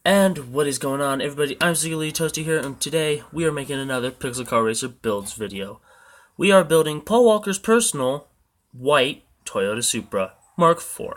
And what is going on, everybody? I'm Secretly Toasty here, and today we are making another Pixel Car Racer builds video. We are building Paul Walker's personal white Toyota Supra Mark IV.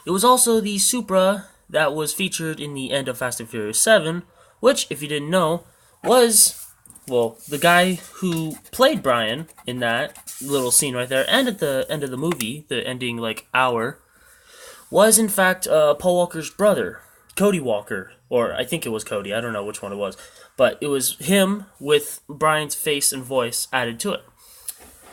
It was also the Supra that was featured in the end of Fast and Furious 7, which, if you didn't know, was, well, the guy who played Brian in that little scene right there, and at the end of the movie, the ending, hour, was in fact Paul Walker's brother, Cody Walker, or I think it was Cody, I don't know which one it was, but it was him with Brian's face and voice added to it.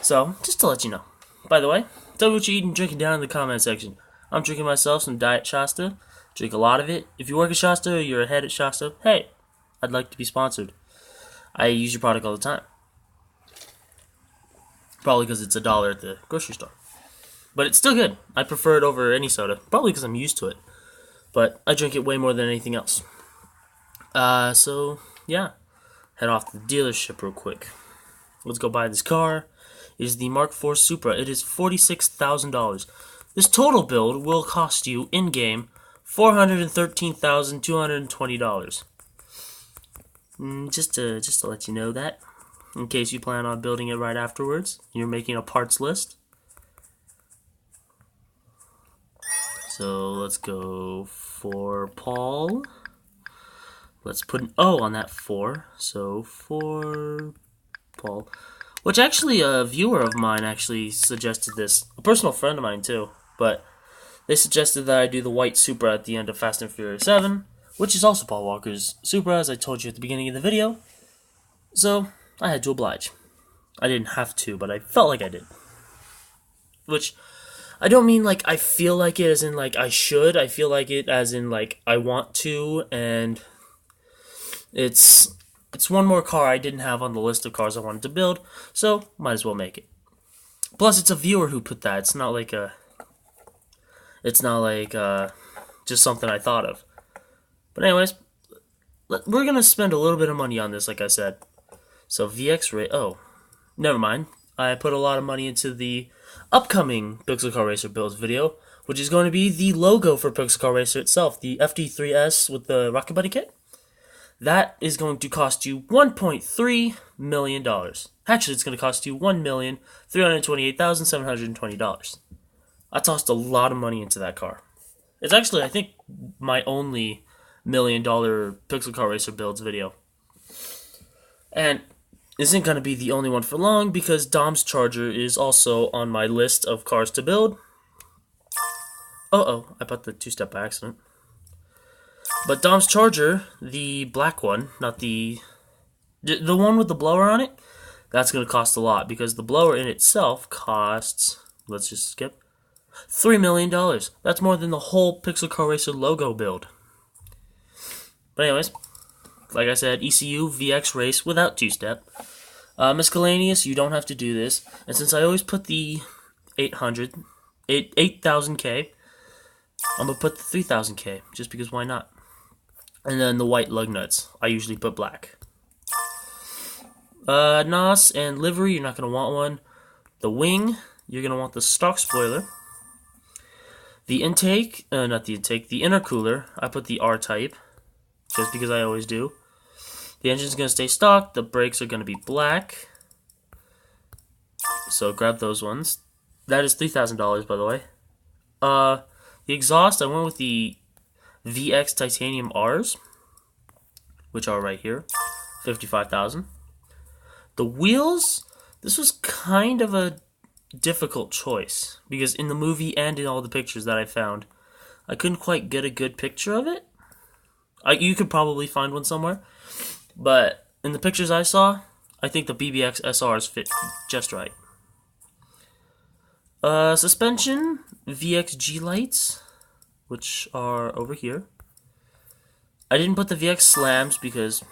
So, just to let you know. By the way, tell me what you're eating and drinking down in the comment section. I'm drinking myself some Diet Shasta, drink a lot of it. If you work at Shasta or you're ahead at Shasta, hey, I'd like to be sponsored. I use your product all the time. Probably because it's $1 at the grocery store. But it's still good. I prefer it over any soda, probably because I'm used to it. But I drink it way more than anything else. So, yeah. Head off to the dealership real quick. Let's go buy this car. It is the Mark IV Supra. It is $46,000. This total build will cost you, in-game, $413,220. Just to let you know that. In case you plan on building it right afterwards. You're making a parts list. So let's go for Paul. Let's put an O on that 4. So for Paul. Which actually a viewer of mine actually suggested this. A personal friend of mine too. But they suggested that I do the white Supra at the end of Fast and Furious 7. Which is also Paul Walker's Supra, as I told you at the beginning of the video. So I had to oblige. I didn't have to, but I felt like I did. Which, I don't mean like I feel like it as in like I should. I feel like it as in like I want to, and it's one more car I didn't have on the list of cars I wanted to build, so might as well make it. Plus, it's a viewer who put that. It's not like just something I thought of. But anyways, we're gonna spend a little bit of money on this, like I said. So VX rate. Oh, never mind. I put a lot of money into the upcoming Pixel Car Racer builds video, which is going to be the logo for Pixel Car Racer itself, the FD3S with the Rocket Buddy kit. That is going to cost you $1.3 million. Actually, it's going to cost you $1,328,720. I tossed a lot of money into that car. It's actually, I think, my only $1 million Pixel Car Racer builds video. And isn't going to be the only one for long, because Dom's Charger is also on my list of cars to build. I put the two-step by accident. But Dom's Charger, the black one, not the one with the blower on it, that's going to cost a lot, because the blower in itself costs, let's just skip, $3 million. That's more than the whole Pixel Car Racer logo build. But anyways, like I said, ECU VX race without two-step. Miscellaneous, you don't have to do this. And since I always put the 8,000K, I'm going to put the 3,000K, just because why not? And then the white lug nuts, I usually put black. NOS and livery, you're not going to want one. The wing, you're going to want the stock spoiler. The intake, the intercooler, I put the R-type, just because I always do. The engine's going to stay stock. The brakes are going to be black. So grab those ones. That is $3,000, by the way. The exhaust, I went with the VX Titanium Rs, which are right here. $55,000. The wheels, this was kind of a difficult choice, because in the movie and in all the pictures that I found, I couldn't quite get a good picture of it. You could probably find one somewhere. But in the pictures I saw, I think the BBX SRs fit just right. Suspension, VXG lights, which are over here. I didn't put the VX slams because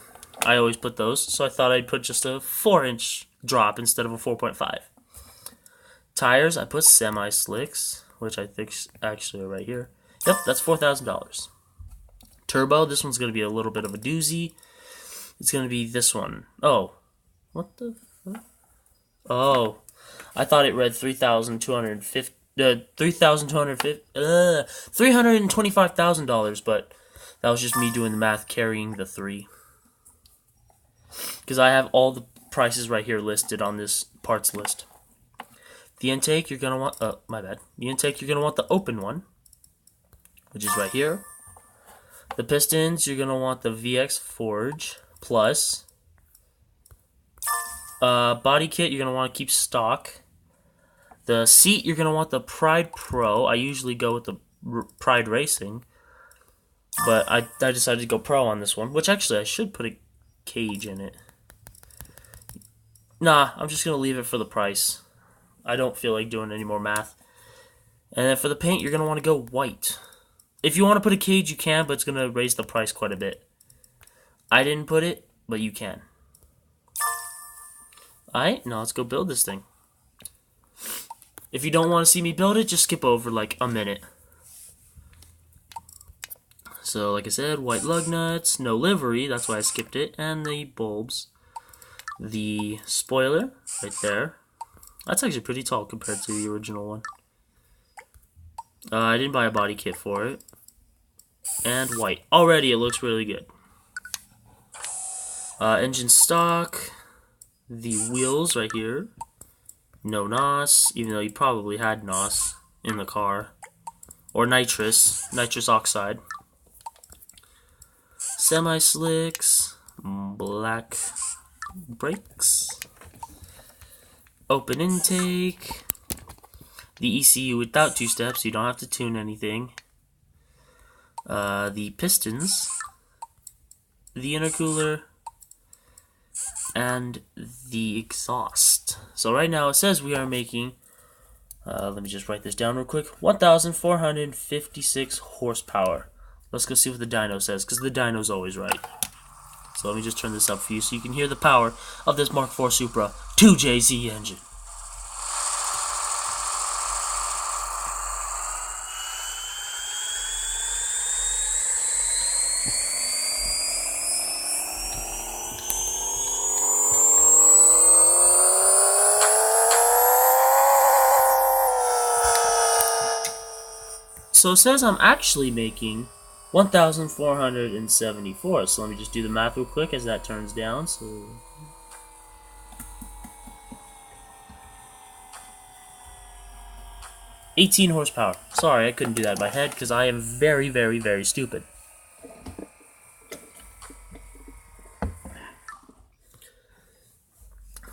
I always put those, so I thought I'd put just a 4-inch drop instead of a 4.5. Tires, I put semi-slicks, which I think actually are right here. Yep, that's $4,000. Turbo, this one's going to be a little bit of a doozy. It's going to be this one. Oh. What the fuck? Oh. I thought it read $325,000, but That was just me doing the math, carrying the 3. Because I have all the prices right here listed on this parts list. The intake, you're going to want... Oh, my bad. The intake, you're going to want the open one, which is right here. The pistons, you're going to want the VX Forge Plus. Body kit, you're going to want to keep stock. The seat, you're going to want the Pride Pro. I usually go with the Pride Racing, but I decided to go Pro on this one, which actually I should put a cage in it. Nah, I'm just going to leave it for the price. I don't feel like doing any more math. And then for the paint, you're going to want to go white. If you want to put a cage, you can, but it's going to raise the price quite a bit. I didn't put it, but you can. Alright, now let's go build this thing. If you don't want to see me build it, just skip over like a minute. So, like I said, white lug nuts, no livery, that's why I skipped it, and the bulbs. The spoiler, right there. That's actually pretty tall compared to the original one. I didn't buy a body kit for it. And white. Already it looks really good. Engine stock. The wheels right here. No NOS, even though you probably had NOS in the car. Or nitrous oxide. Semi-slicks. Black brakes. Open intake. The ECU without 2 steps, you don't have to tune anything. The pistons. The intercooler. And the exhaust. So right now it says we are making, let me just write this down real quick, 1,456 horsepower. Let's go see what the dyno says, because the dyno's always right. So let me just turn this up for you so you can hear the power of this Mark IV Supra Touge Z engine. So it says I'm actually making 1,474. So let me just do the math real quick as that turns down. So 18 horsepower. Sorry, I couldn't do that in my head because I am very, very, very stupid.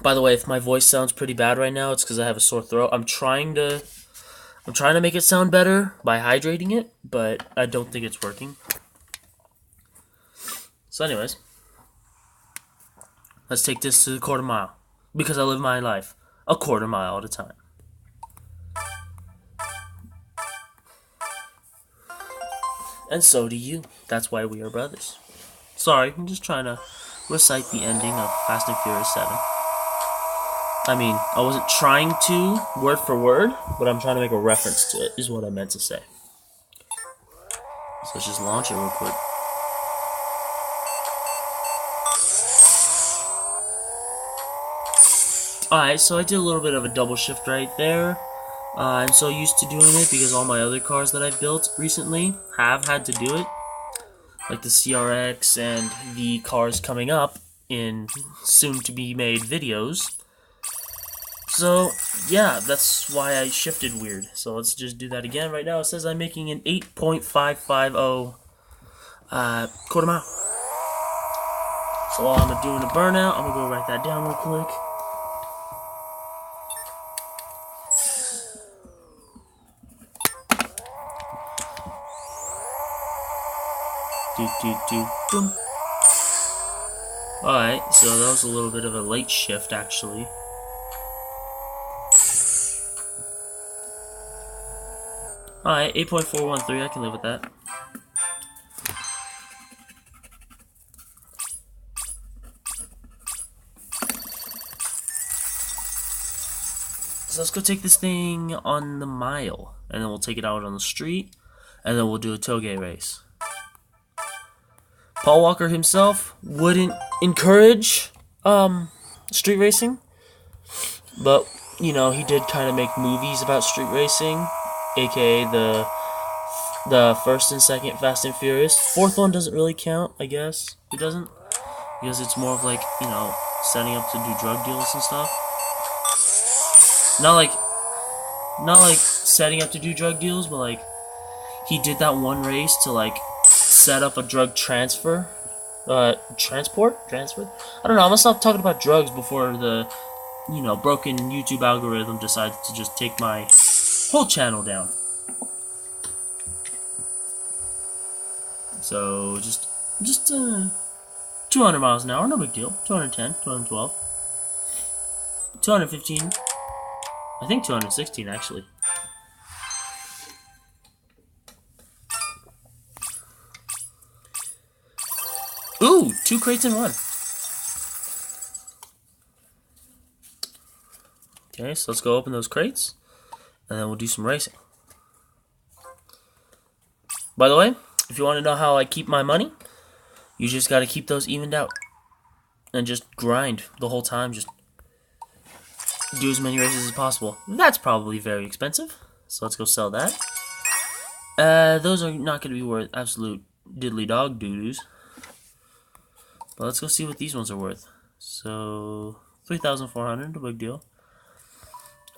By the way, if my voice sounds pretty bad right now, it's because I have a sore throat. I'm trying to make it sound better by hydrating it, but I don't think it's working. So anyways, let's take this to the quarter mile, because I live my life a quarter mile at a time. And so do you. That's why we are brothers. Sorry, I'm just trying to recite the ending of Fast and Furious 7. I mean, I wasn't trying to, word for word, but I'm trying to make a reference to it, is what I meant to say. So let's just launch it real quick. Alright, so I did a little bit of a double shift right there. I'm so used to doing it because all my other cars that I've built recently have had to do it. Like the CRX and the cars coming up in soon-to-be-made videos. So, yeah, that's why I shifted weird. So let's just do that again. Right now it says I'm making an 8.550 quarter mile. So while I'm doing a burnout, I'm going to go write that down real quick. Boom. Alright, so that was a little bit of a late shift, actually. Alright, 8.413, I can live with that. So let's go take this thing on the mile, and then we'll take it out on the street, and then we'll do a Touge race. Paul Walker himself wouldn't encourage street racing, but, you know, he did kind of make movies about street racing, aka the The first and second Fast and Furious. Fourth one doesn't really count, I guess. It doesn't. Because it's more of like, you know, setting up to do drug deals and stuff. Not like setting up to do drug deals, but like he did that one race to like set up a drug transfer. Transfer? I don't know, I'm gonna stop talking about drugs before the, you know, broken YouTube algorithm decides to just take my whole channel down. So, just 200 miles an hour, no big deal. 210, 212, 215, I think 216 actually. Ooh, 2 crates in one. Okay, so let's go open those crates, and then we'll do some racing. By the way, if you want to know how I keep my money, you just got to keep those evened out. And just grind the whole time, just do as many races as possible. That's probably very expensive, so let's go sell that. Those are not going to be worth absolute diddly dog doo-doos. But let's go see what these ones are worth. So, 3,400, no big deal.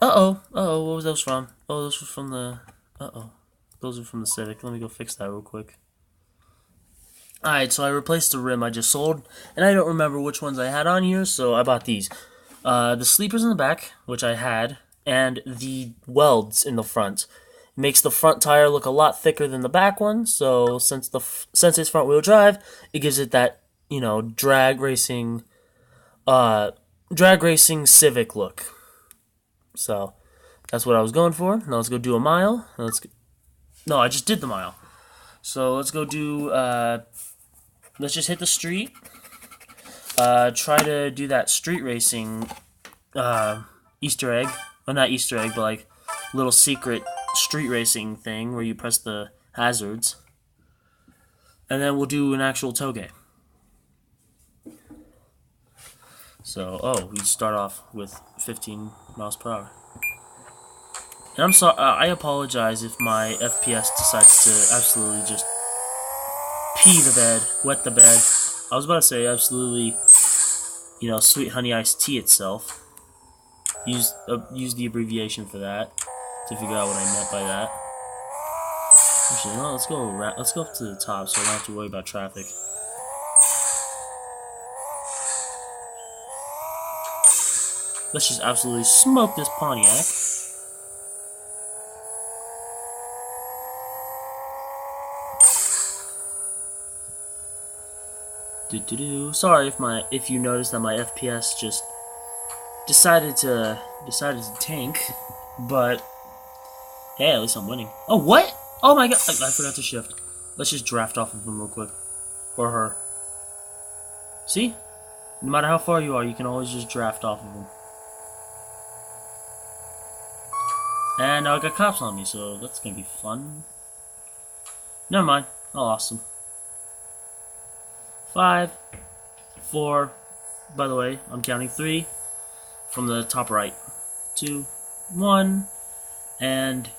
Uh-oh, what was those from? Oh, those were from the... Those are from the Civic. Let me go fix that real quick. Alright, so I replaced the rim I just sold, and I don't remember which ones I had on here, so I bought these. The sleepers in the back, which I had, and the welds in the front. It makes the front tire look a lot thicker than the back one, so since it's front wheel drive, it gives it that, you know, drag racing Civic look. So, that's what I was going for. Now let's go do a mile. No, I just did the mile. So let's go do, let's just hit the street. Try to do that street racing, Easter egg. Well, not Easter egg, but like little secret street racing thing where you press the hazards. And then we'll do an actual Touge. So, we start off with 15 miles per hour. And I'm sorry, I apologize if my FPS decides to absolutely just pee the bed, wet the bed. I was about to say absolutely, you know, Sweet Honey Iced Tea itself. Use the abbreviation for that to figure out what I meant by that. Actually, no, let's go up to the top so I don't have to worry about traffic. Let's just absolutely smoke this Pontiac. Sorry if you noticed that my FPS just decided to tank, but hey, at least I'm winning. Oh, what? Oh my god, I forgot to shift. Let's just draft off of him real quick. Or her. See? No matter how far you are, you can always just draft off of him. And now I got cops on me, so that's gonna be fun. Never mind, I lost him. 5, 4, by the way, I'm counting 3 from the top right. 2, 1, and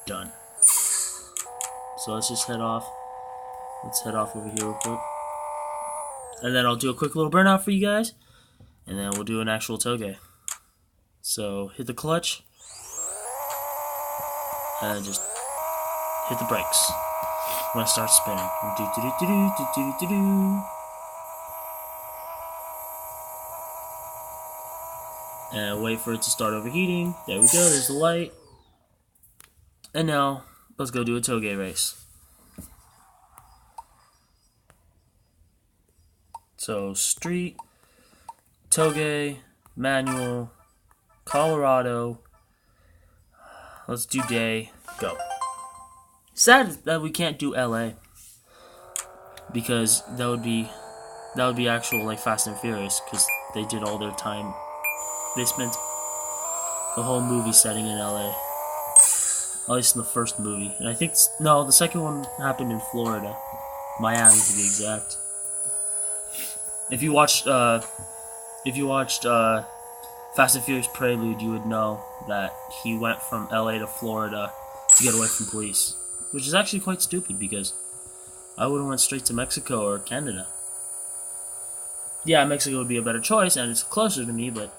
done. So let's just head off. Let's head off over here real quick. And then I'll do a quick little burnout for you guys, and then we'll do an actual Touge. So hit the clutch, and just hit the brakes when I start spinning. And wait for it to start overheating. There we go, there's the light. And now, let's go do a Touge race. So, street, Touge, manual, Colorado. Let's do day, go. Sad that we can't do LA. Because that would be actual like Fast and Furious, because they did all their time. They spent the whole movie setting in LA. At least in the first movie. And I think, no, the second one happened in Florida. Miami to be exact. If you watched Fast and Furious Prelude, you would know that he went from LA to Florida to get away from police. which is actually quite stupid because I would have went straight to Mexico or Canada. Yeah, Mexico would be a better choice, and it's closer to me, but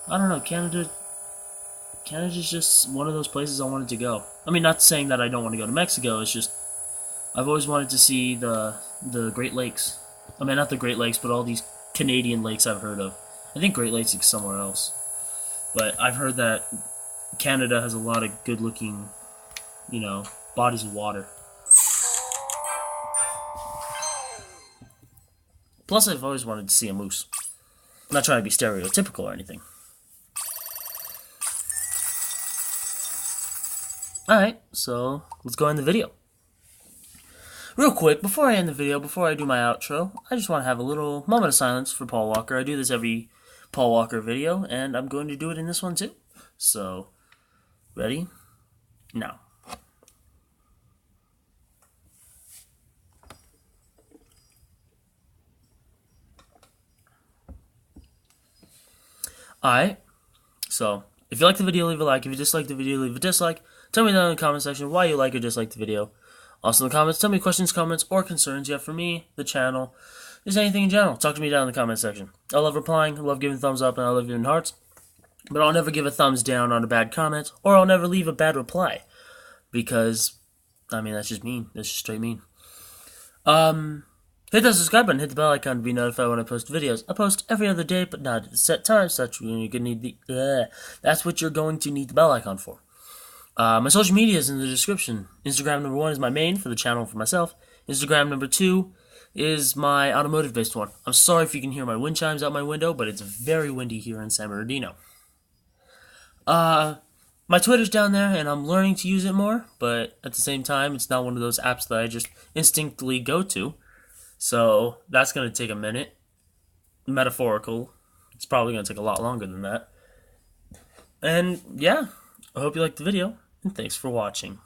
I don't know, Canada's just one of those places I wanted to go. I mean, not saying that I don't want to go to Mexico, it's just I've always wanted to see the Great Lakes. I mean, not the Great Lakes, but all these Canadian lakes I've heard of. I think Great Lakes is somewhere else. But I've heard that Canada has a lot of good-looking, bodies of water. Plus, I've always wanted to see a moose. I'm not trying to be stereotypical or anything. Alright, so let's go in the video. Real quick, before I end the video, before I do my outro, I just want to have a little moment of silence for Paul Walker. I do this every Paul Walker video, and I'm going to do it in this one too. So, ready? Now. Alright, so if you like the video, leave a like. If you dislike the video, leave a dislike. Tell me down in the comment section why you like or dislike the video. Also in the comments, tell me questions, comments, or concerns you have for me, the channel, just anything in general. Talk to me down in the comment section. I love replying, I love giving thumbs up, and I love giving hearts. But I'll never give a thumbs down on a bad comment, or I'll never leave a bad reply. Because, I mean, that's just mean. That's just straight mean. Hit that subscribe button, hit the bell icon to be notified when I post videos. I post every other day, but not at a set time, so that's what you're going to need the bell icon for. My social media is in the description. Instagram number 1 is my main for the channel and for myself. Instagram number 2 is my automotive-based one. I'm sorry if you can hear my wind chimes out my window, but it's very windy here in San Bernardino. My Twitter's down there, and I'm learning to use it more, but at the same time, it's not one of those apps that I just instinctively go to. So that's going to take a minute. Metaphorical. It's probably going to take a lot longer than that. And yeah, I hope you liked the video, and thanks for watching.